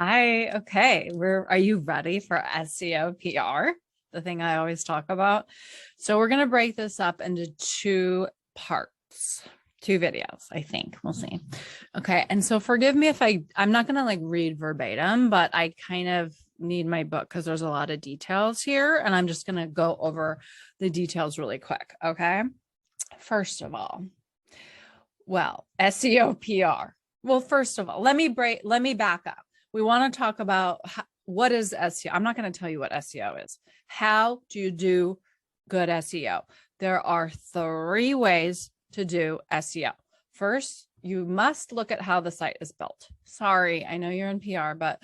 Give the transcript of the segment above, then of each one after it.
Hi. Okay. Are you ready for SEO PR? The thing I always talk about. So we're going to break this up into two parts, two videos, I think. We'll see. Okay. And so forgive me if I'm not going to like read verbatim, but I kind of need my book because there's a lot of details here. And I'm just going to go over the details really quick. Okay. First of all, well, SEO PR. Well, first of all, let me back up. We want to talk about what is SEO. I'm not going to tell you what SEO is. How do you do good SEO? There are 3 ways to do SEO. First, you must look at how the site is built. Sorry, I know you're in PR, but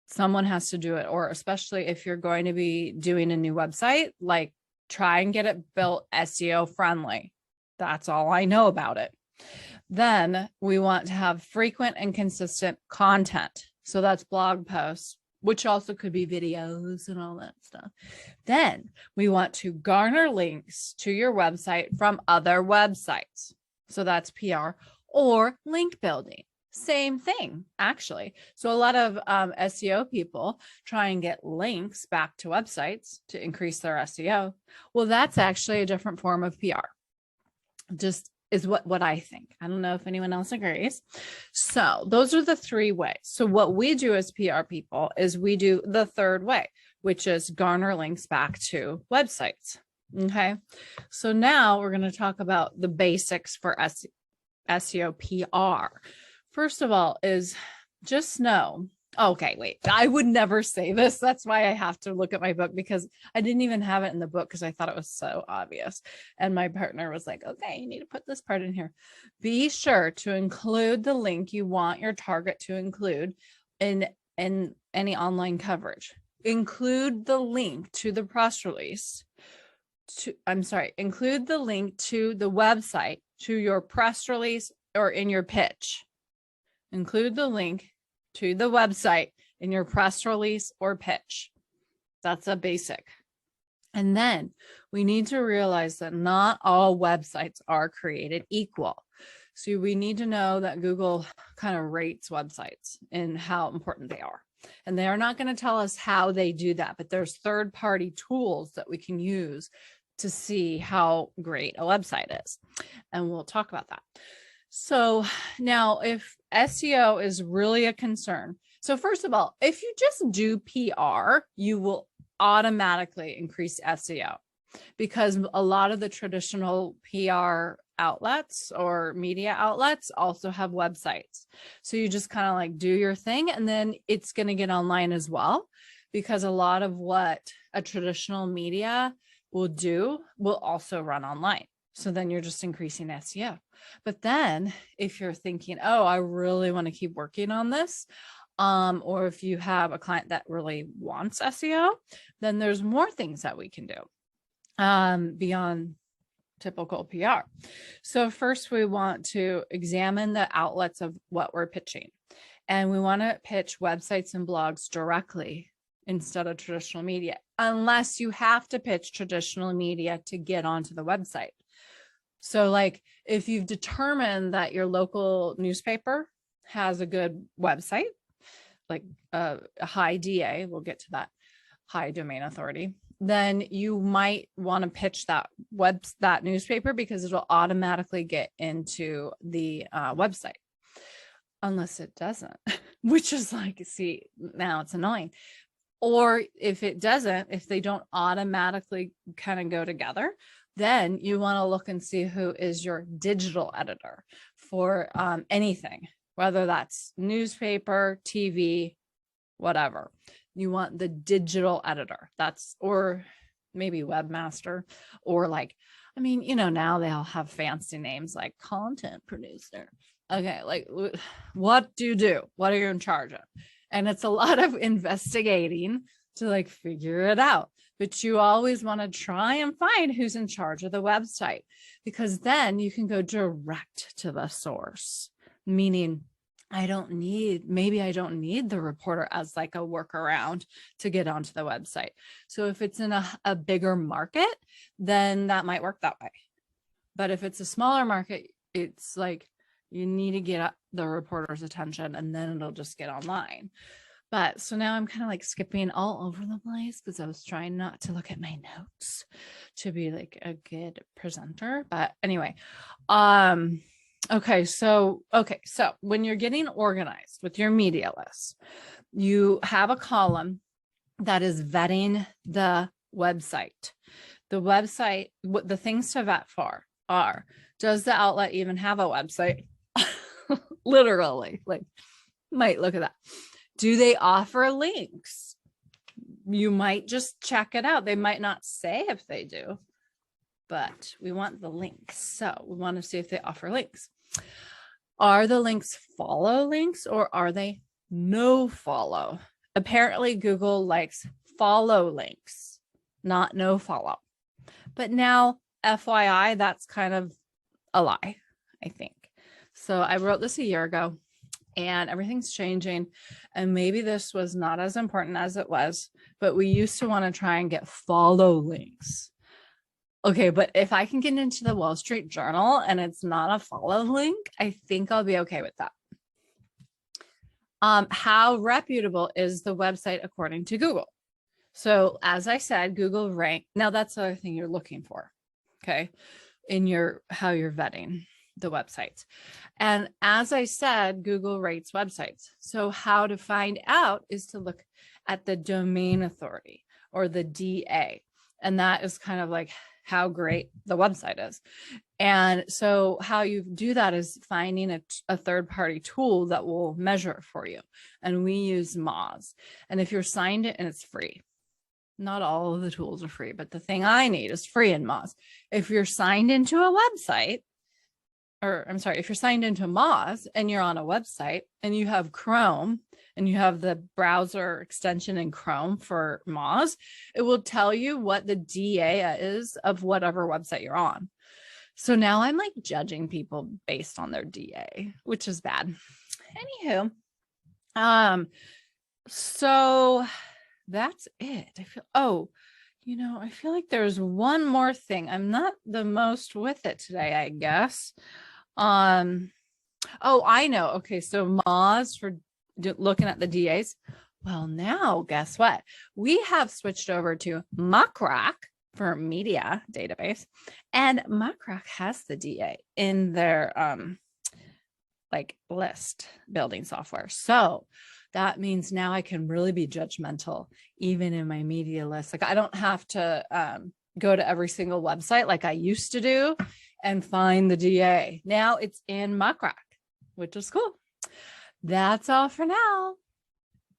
someone has to do it, or especially if you're going to be doing a new website, like try and get it built SEO friendly. That's all I know about it. Then we want to have frequent and consistent content. So that's blog posts, which also could be videos and all that stuff. Then we want to garner links to your website from other websites. So that's PR or link building. Same thing, actually. So a lot of SEO people try and get links back to websites to increase their SEO. Well, that's actually a different form of PR. Just is what I think. I don't know if anyone else agrees. So those are the 3 ways. So what we do as PR people is we do the 3rd way, which is garner links back to websites. Okay. So now we're going to talk about the basics for SEO PR. First of all is just know, okay, wait, I would never say this. That's why I have to look at my book, because I didn't even have it in the book because I thought it was so obvious. And my partner was like, okay, you need to put this part in here. Be sure to include the link you want your target to include in any online coverage. Include the link to the press release. Include the link to the website, to your press release, or in your pitch. Include the link to the website in your press release or pitch. That's a basic. And then we need to realize that not all websites are created equal. So we need to know that Google kind of rates websites and how important they are. And they are not going to tell us how they do that, but there's third-party tools that we can use to see how great a website is. And we'll talk about that. So now if SEO is really a concern, so first of all, if you just do PR, you will automatically increase SEO, because a lot of the traditional PR outlets or media outlets also have websites. So you just kind of like do your thing, and then it's going to get online as well, because a lot of what a traditional media will do will also run online. So then you're just increasing SEO. But then if you're thinking, oh, I really want to keep working on this, or if you have a client that really wants SEO, then there's more things that we can do beyond typical PR. So first we want to examine the outlets of what we're pitching. And we want to pitch websites and blogs directly instead of traditional media, unless you have to pitch traditional media to get onto the website. So like if you've determined that your local newspaper has a good website, like a high DA, we'll get to that, high domain authority, then you might want to pitch that newspaper, because it'll automatically get into the website, unless it doesn't, which is like, see, now it's annoying. Or if it doesn't, if they don't automatically kind of go together, then you want to look and see who is your digital editor for anything, whether that's newspaper, TV, whatever. You want the digital editor. Or maybe webmaster, or like, I mean, now they all have fancy names like content producer. Okay, like what do you do? What are you in charge of? And it's a lot of investigating to like figure it out. But you always want to try and find who's in charge of the website, because then you can go direct to the source, meaning maybe I don't need the reporter as like a workaround to get onto the website. So if it's in a bigger market, then that might work that way. But if it's a smaller market, it's like You need to get the reporter's attention, and then it'll just get online. But so now I'm kind of like skipping all over the place because I was trying not to look at my notes to be like a good presenter. But anyway, okay, so when you're getting organized with your media list, you have a column that is vetting the website. The website, what the things to vet for are, does the outlet even have a website? Literally, like, might look at that. Do they offer links? You might just check it out. They might not say if they do, but we want the links. So we want to see if they offer links. Are the links follow links or are they no follow? Apparently Google likes follow links, not no follow. But now, FYI, that's kind of a lie, I think. So I wrote this a year ago and everything's changing. And maybe this was not as important as it was, but we used to want to try and get follow links. Okay, but if I can get into the Wall Street Journal and it's not a follow link, I think I'll be okay with that. How reputable is the website according to Google? So as I said, Google rank. Now that's the other thing you're looking for, okay, in how you're vetting the websites. And as I said, Google rates websites. So how to find out is to look at the domain authority or the DA. And that is kind of like how great the website is. And so how you do that is finding a third-party tool that will measure it for you. And we use Moz. And if you're signed in, and it's free. Not all of the tools are free, but the thing I need is free in Moz. If you're signed into a website, or I'm sorry, if you're signed into Moz and you're on a website and you have Chrome and you have the browser extension in Chrome for Moz, it will tell you what the DA is of whatever website you're on. So now I'm like judging people based on their DA, which is bad. Anywho, so that's it. I feel like there's one more thing. I'm not the most with it today, I guess. Oh, I know. Okay, so Moz for looking at the DAs. Well, now guess what? We have switched over to Muckrack for media database, and Muckrack has the DA in their like list building software. So that means now I can really be judgmental even in my media list. Like I don't have to go to every single website like I used to do and find the DA. Now it's in Muckrack, which is cool. That's all for now.